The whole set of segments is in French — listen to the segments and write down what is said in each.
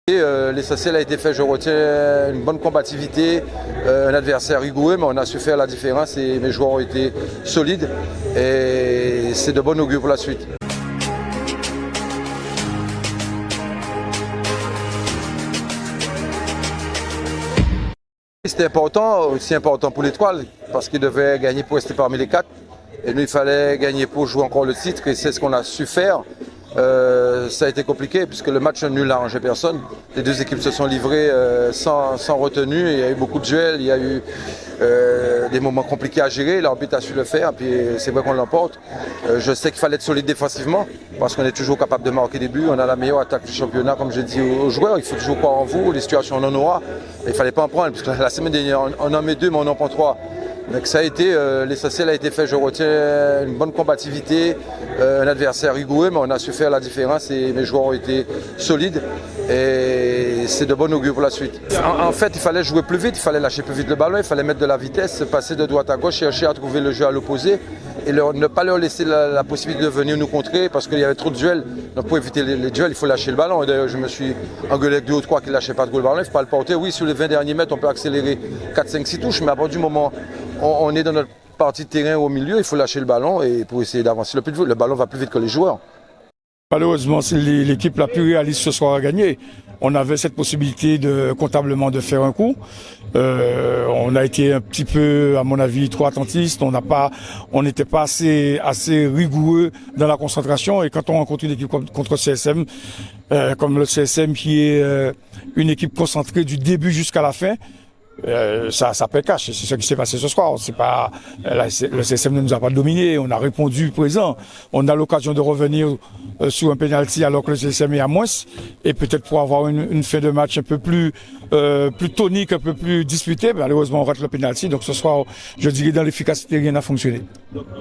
L'essentiel a été fait, je retiens une bonne combativité, un adversaire rigoureux, mais on a su faire la différence et mes joueurs ont été solides et c'est de bon augure pour la suite. C'était important, aussi important pour l'Étoile, parce qu'il devait gagner pour rester parmi les 4. Et nous, il fallait gagner pour jouer encore le titre et c'est ce qu'on a su faire. Ça a été compliqué puisque le match nul n'a arrangé personne. Les deux équipes se sont livrées sans retenue. Il y a eu beaucoup de duels, il y a eu des moments compliqués à gérer. L'arbitre a su le faire, puis c'est vrai qu'on l'emporte. Je sais qu'il fallait être solide défensivement parce qu'on est toujours capable de marquer des buts. On a la meilleure attaque du championnat, comme j'ai dit aux joueurs. Il faut toujours croire en vous. Les situations, on en aura. Il ne fallait pas en prendre parce que la semaine dernière, on en met 2, mais on en prend 3. Donc ça a été, l'essentiel a été fait, je retiens une bonne combativité, un adversaire rigoureux, mais on a su faire la différence et mes joueurs ont été solides et c'est de bon augure pour la suite. En fait, il fallait jouer plus vite, il fallait lâcher plus vite le ballon, il fallait mettre de la vitesse, passer de droite à gauche, chercher à trouver le jeu à l'opposé et ne pas leur laisser la possibilité de venir nous contrer parce qu'il y avait trop de duels. Donc pour éviter les duels, il faut lâcher le ballon. Et d'ailleurs, je me suis engueulé avec 2 ou 3 qui ne lâchaient pas trop le ballon, il ne faut pas le porter. Oui, sur les 20 derniers mètres, on peut accélérer 4, 5, 6 touches, mais à partir du moment on est dans notre partie de terrain au milieu, il faut lâcher le ballon et pour essayer d'avancer le plus vite. Le ballon va plus vite que les joueurs. Malheureusement, c'est l'équipe la plus réaliste ce soir à gagner. On avait cette possibilité comptablement de faire un coup. On a été un petit peu, à mon avis, trop attentiste. On n'était pas assez rigoureux dans la concentration. Et quand on rencontre une équipe contre CSM, comme le CSM qui est une équipe concentrée du début jusqu'à la fin, ça paie cash. C'est ce qui s'est passé ce soir. Le CSM ne nous a pas dominé. On a répondu présent. On a l'occasion de revenir sur un penalty alors que le CSM est à moins et peut-être pour avoir une fin de match un peu plus tonique, un peu plus disputée. Malheureusement, on rate le penalty. Donc ce soir, je dirais dans l'efficacité, rien n'a fonctionné.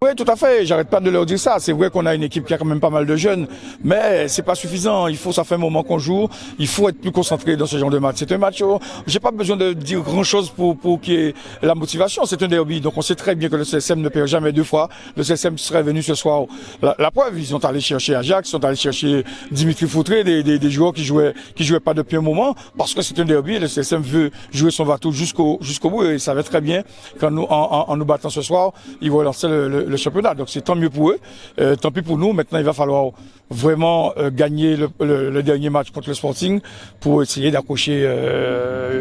Oui, tout à fait. J'arrête pas de leur dire ça. C'est vrai qu'on a une équipe qui a quand même pas mal de jeunes, mais c'est pas suffisant. Ça fait un moment qu'on joue. Il faut être plus concentré dans ce genre de match. C'est un match où j'ai pas besoin de dire grand-chose pour qu'il y ait la motivation. C'est un derby. Donc on sait très bien que le CSM ne perd jamais 2 fois. Le CSM serait venu ce soir. La preuve, ils sont allés chercher Ajax, ils sont allés chercher Dimitri Foutré, des joueurs qui jouaient pas depuis un moment, parce que c'est un derby. Le CSM veut jouer son bateau jusqu'au bout et ils savaient très bien qu'en nous battant ce soir, ils vont lancer le championnat. Donc c'est tant mieux pour eux, tant pis pour nous. Maintenant, il va falloir vraiment gagner le dernier match contre le Sporting pour essayer d'accrocher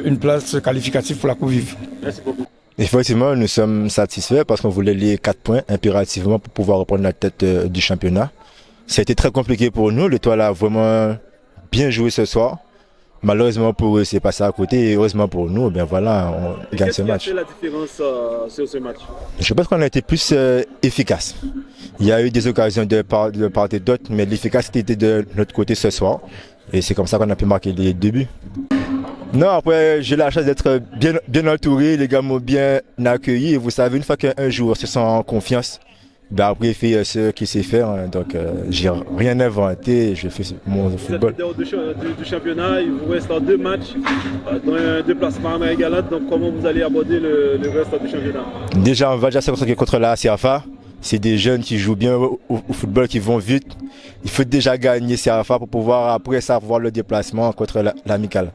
une place qualificative pour la Coupe Vive. Merci beaucoup. Effectivement, nous sommes satisfaits parce qu'on voulait les 4 points impérativement pour pouvoir reprendre la tête du championnat. Ça a été très compliqué pour nous. L'Étoile a vraiment bien joué ce soir. Malheureusement pour eux, c'est passé à côté et heureusement pour nous, bien voilà, on gagne ce match. Qu'est-ce qui a fait la différence sur ce match? Je pense qu'on a été plus efficace. Il y a eu des occasions de part et d'autre, mais l'efficacité était de notre côté ce soir. Et c'est comme ça qu'on a pu marquer les 2 buts. Non, après, j'ai la chance d'être bien entouré, les gars m'ont bien accueilli. Et vous savez, une fois qu'un joueur se sent en confiance, ben après il fait ce qu'il sait faire. Donc j'ai rien inventé, je fais mon football. Vous êtes du championnat, il vous reste 2 matchs, dans un déplacement à Galate. Donc comment vous allez aborder le reste du championnat? Déjà, on va déjà se concentrer contre la CFA. C'est des jeunes qui jouent bien au football, qui vont vite. Il faut déjà gagner CFA pour pouvoir après savoir le déplacement contre l'Amicale.